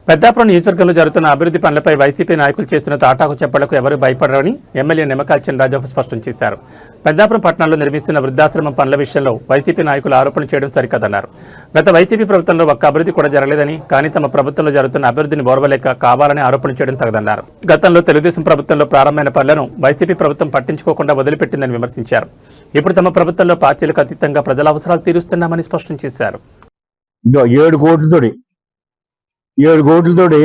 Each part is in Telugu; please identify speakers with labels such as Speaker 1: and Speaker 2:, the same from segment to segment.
Speaker 1: పెద్దాపురం నియోజకవర్గంలో జరుగుతున్న అభివృద్ధి పనులపై వైసీపీ నాయకులు చేస్తున్న తాటాకు చెప్పలకు ఎవరూ భయపడరని ఎమ్మెల్యే నిమ్మకాయల చినరాజప్ప స్పష్టం చేశారు. పెద్దాపురం పట్టణంలో నిర్మిస్తున్న వృద్ధాశ్రమం పనుల విషయంలో వైసీపీ నాయకులు ఆరోపణ చేయడం సరికాదన్నారు. గత వైసీపీ ప్రభుత్వంలో ఒక్క అభివృద్ధి కూడా జరగలేదని, కానీ తమ ప్రభుత్వంలో జరుగుతున్న అభివృద్ధిని ఓర్వలేక కావాలని ఆరోపణ చేయడం తగదన్నారు. గతంలో తెలుగుదేశం ప్రభుత్వంలో ప్రారంభమైన పనులను వైసీపీ ప్రభుత్వం పట్టించుకోకుండా వదిలిపెట్టిందని విమర్శించారు. ఇప్పుడు తమ ప్రభుత్వంలో పార్టీలకు అతీతంగా ప్రజల అవసరాలు తీరుస్తున్నామని స్పష్టం చేశారు.
Speaker 2: 7 కోట్లతోటి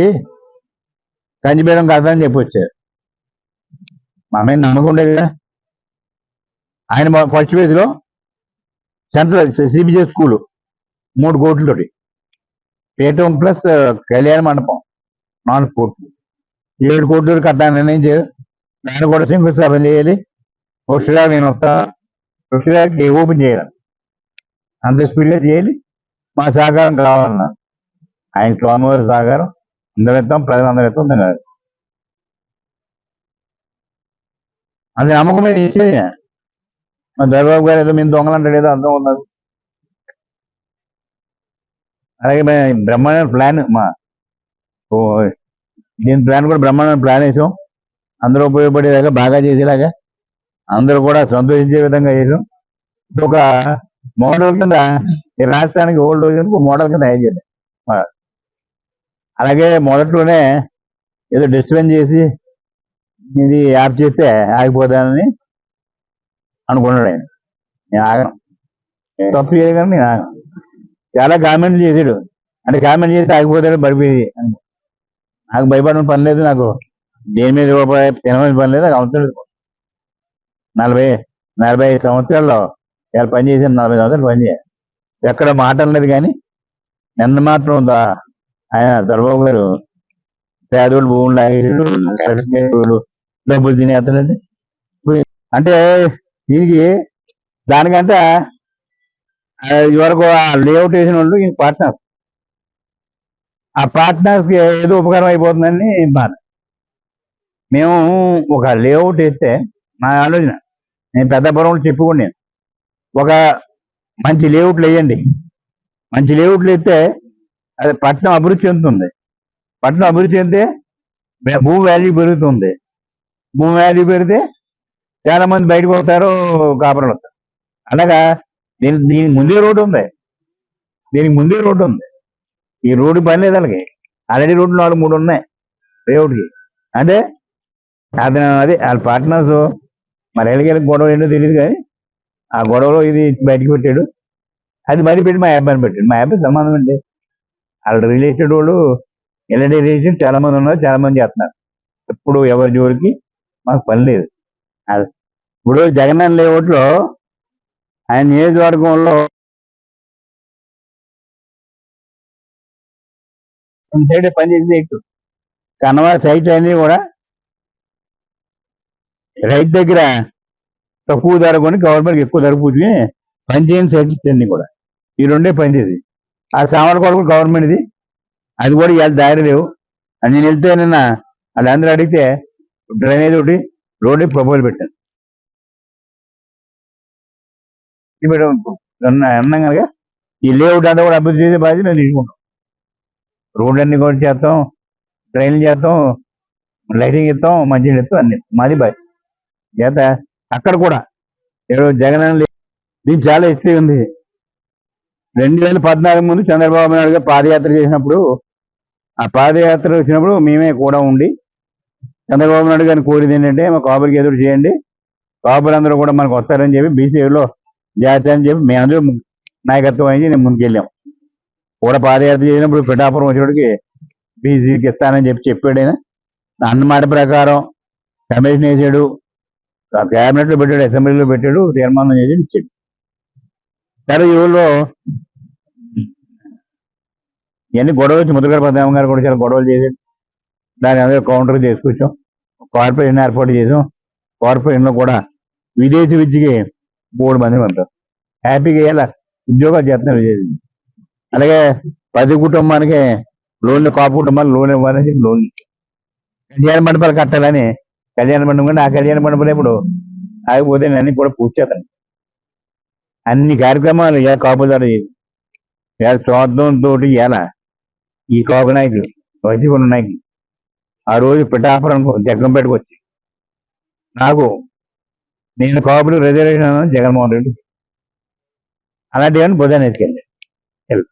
Speaker 2: కంచిపేడం కాదని చెప్పొచ్చారు. మా మీద నమ్మకం ఉండేది కదా. ఆయన ఫస్ట్ ఫేజ్లో సెంట్రల్ సిబిజే స్కూలు 3 కోట్లతోటి, పేటం ప్లస్ కళ్యాణ మండపం 4 కోట్లు, 7 కోట్లతో కట్టాలని నిర్ణయించారు. దాన్ని కూడా శంకుస్థాపన చేయాలి. పుష్కరాలు నేను వస్తా, పుష్కరాలకి ఓపెన్ చేయాలి, అంత స్పీడ్గా చేయాలి. మా సహకారం కావాలన్నా ఆయన స్వామివారి సహకారం అందరూ ఇస్తాం, ప్రజలందరూ ఇస్తాం. తిన్నారు అది నమ్మకం మీద ఇచ్చేది. మా దర్బాబు గారు ఏదో మేము దొంగలంటాడు, ఏదో అర్థం ఉన్నది. అలాగే బ్రహ్మాండ ప్లాన్ దీని ప్లాన్ కూడా బ్రహ్మాండ ప్లాన్ వేసాం. అందరూ ఉపయోగపడేలాగా బాగా చేసేలాగా అందరూ కూడా సంతోషించే విధంగా చేసాం. ఒక మోడల్ కింద ఈ రాష్ట్రానికి ఓల్డ్ ఒక మోడల్ కింద తయారు చేయాలి. అలాగే మొదట్లోనే ఏదో డిస్టర్బెన్స్ చేసి ఇది యాప్ చేస్తే ఆగిపోతానని అనుకున్నాడు ఆయన. నేను ఆగను, తప్పు చేయగానే నేను ఆగను. చాలా కామెంట్లు చేశాడు, అంటే కామెంట్ చేస్తే ఆగిపోతాడు పడిపోయి. నాకు భయపడిన పని లేదు, నాకు దేని మీద తినమైన పని లేదు. నాకు అవసరం లేదు. 45 సంవత్సరాల్లో ఇలా పని చేశాను, 40 సంవత్సరాలు పని చేయాలి. ఎక్కడ మాట అనలేదు. కానీ నిన్న మాత్రం ఉందా ఆయన దర్బాబు గారు పేదోళ్ళు భూములు లాగేసాడు, డబ్బులు తినేస్తాడండి. అంటే దీనికి దానికంటే ఇవరకు లేఅవుట్ వేసిన వాళ్ళు ఈయన పార్ట్నర్స్, ఆ పార్ట్నర్స్కి ఏదో ఉపకారం అయిపోతుందని బాధ. మేము ఒక లేఅవుట్ వేస్తే నా ఆలోచన, నేను పెద్దపురంలో చెప్పుకోండి, నేను ఒక మంచి లేఅవుట్లు వేయండి. మంచి లేఅవుట్లు వేస్తే అది పట్టణం అభివృద్ధి చెందుతుంది. పట్టణం అభివృద్ధి చెందితే భూమి వాల్యూ పెరుగుతుంది. భూమి వాల్యూ పెరిగితే చాలా మంది బయటకు వస్తారు, కాపురాలు వస్తారు. అలాగా దీనికి ముందే రోడ్డు ఉంది, ఈ రోడ్డు పని లేదు వాళ్ళకి. ఆల్రెడీ రోడ్డు 4-3 ఉన్నాయి లేఅవుట్కి. అంటే అతను అది వాళ్ళ పార్ట్నర్స్ మరి ఎలాగెళ్ళకి గొడవ ఏంటో తెలియదు. కానీ ఆ గొడవలో ఇది బయటకు పెట్టాడు, అది మరి పెట్టి మా అబ్బాయిని పెట్టాడు. మా అబ్బాయి సంబంధం అండి, వాళ్ళ రిలేటెడ్ వాళ్ళు ఎల్ఎండి రిలేషన్ చాలా మంది ఉన్నారు, చాలా మంది చేస్తున్నారు. ఎప్పుడు ఎవరి జోలికి మాకు పని లేదు. ఇప్పుడు జగనన్న లేఅవుట్లో ఆయన నియోజకవర్గంలో సైడ్ పనిచేసే కన్నవ సైట్ అన్నీ కూడా రైతు దగ్గర తక్కువ ధర కొని గవర్నమెంట్కి ఎక్కువ ధర పూచుకుని పనిచేయని సైట్స్ అన్ని కూడా ఈ రెండే పనిచేసి. ఆ సామర్లకోట కూడా గవర్నమెంట్ది, అది కూడా ఇవాళ దారి లేవు. నేను వెళ్తే నిన్న వాళ్ళందరూ అడిగితే డ్రైనేజ్ ఒకటి రోడ్డు ప్రపోజల్ పెట్టాను. అన్నాం కనుక ఈ లేఅవుట్ అంతా కూడా అభివృద్ధి చేసే బాధ్యత మేము తీసుకుంటాం. రోడ్లన్నీ కూడా చేస్తాం, డ్రైనేజ్ చేస్తాం, లైటింగ్ ఇస్తాం, మంచిగా ఇస్తాం, అన్ని మాది బాధ్యత చేత. అక్కడ కూడా జగన్ దీనికి చాలా హిస్టరీ ఉంది. 2014 ముందు చంద్రబాబు నాయుడు గారు పాదయాత్ర చేసినప్పుడు, ఆ పాదయాత్ర వచ్చినప్పుడు మేమే కూడా ఉండి చంద్రబాబు నాయుడు గారిని కోరేది ఏంటంటే మా కాపులకి ఎదురు చేయండి, కాపులందరూ కూడా మనకు వస్తారని చెప్పి బీసీలో జాతీయ అని చెప్పి మేమందరూ నాయకత్వం అయింది. నేను ముందుకెళ్ళాం. కూడా పాదయాత్ర చేసినప్పుడు పిఠాపురం వచ్చేటికి బీసీకి ఇస్తానని చెప్పాడు ఆయన. అన్నమాట ప్రకారం కమిషన్ వేసాడు, క్యాబినెట్లో పెట్టాడు, అసెంబ్లీలో పెట్టాడు, తీర్మానం చేసి ఇచ్చాడు. సరే ఈ ఊళ్ళో ఇవన్నీ గొడవలు వచ్చి ముద్రగడ పద్మనాభం గారు కూడా చాలా గొడవలు చేశాడు. దాన్ని అందరూ కౌంటర్ చేసుకొచ్చాం, కార్పొరేషన్ ఏర్పాటు చేసాం. కార్పొరేషన్లో కూడా విదేశీ విద్యకి 3 మంది ఉంటారు, హ్యాపీగా ఇలా ఉద్యోగాలు చేస్తున్నారు. అలాగే 10 కుటుంబానికి లోన్లు, కాపు కుటుంబాలు లోన్ ఇవ్వాలని చెప్పి లోన్లు, కళ్యాణ మండపాలు కట్టాలని కళ్యాణ మండపం కంటే ఆ కళ్యాణ మండపం ఇప్పుడు ఆగిపోతే అన్ని కూడా పూర్తి చేస్తాను. అన్ని కార్యక్రమాలు ఇలా కాపుదారు స్వార్థంతో ఇలా ఈ కాపు నాయకులు వైసీపీ నాయకులు ఆ రోజు పిఠాపురం జగ్గంపేటకు వచ్చి నాకు నేను కాపులు రిజర్వేషన్ అన్నాను జగన్మోహన్ రెడ్డి. అలాంటి వాడిని బుధాన్ని ఎత్తుకెళ్ళాడు.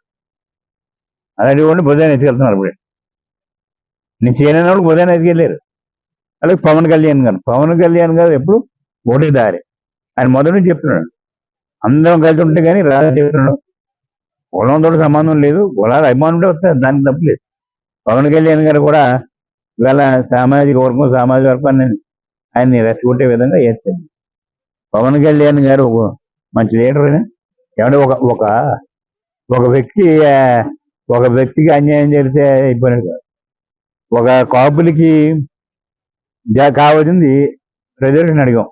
Speaker 2: అలాంటి వాడిని బుధాన్ని ఎత్తుకెళ్తున్నారు ఇప్పుడు. నేను చేయలేని వాళ్ళు బుధాన్ని ఎత్తుకెళ్ళారు. అలాగే పవన్ కళ్యాణ్ గారు ఎప్పుడు ఒకటే దారి. ఆయన మొదటి నుంచి చెప్తున్నాడు, అందరం కలిసి ఉంటే కానీ రాజా చెప్తున్నాడు, కులంతో సంబంధం లేదు, కులాల అభిమానం ఉంటే వస్తే దానికి తప్పలేదు. పవన్ కళ్యాణ్ గారు కూడా ఇవాళ సామాజిక వర్గాన్ని ఆయన్ని రెచ్చగొట్టే విధంగా చేస్తుంది. పవన్ కళ్యాణ్ గారు ఒక మంచి లీడర్. ఏమంటే ఒక ఒక వ్యక్తి ఒక వ్యక్తికి అన్యాయం జరిగితే అయిపోయినట్టు కాదు. ఒక కాపులకి కావాల్సింది రిజర్వేషన్ అడిగాం,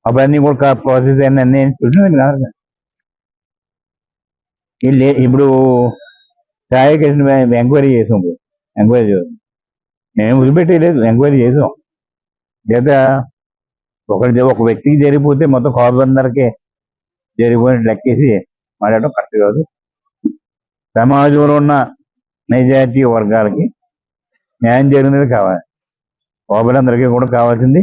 Speaker 2: అవన్నీ కూడా ప్రాసెస్ అన్నీ చూసినవి కాదు. ఇప్పుడు సాయి కృష్ణ ఎంక్వైరీ చేసాం. మేము వదిలిపెట్టలేదు, ఎంక్వైరీ చేసాం. లేదా ఒక వ్యక్తికి జరిగిపోతే మొత్తం కాపు అందరికీ జరిగిపోయిన లెక్కేసి మాట్లాడటం కరెక్ట్ కాదు. సమాజంలో ఉన్న మెజారిటీ వర్గాలకి న్యాయం జరిగినది కావాలి. కాపులందరికీ కూడా కావాల్సింది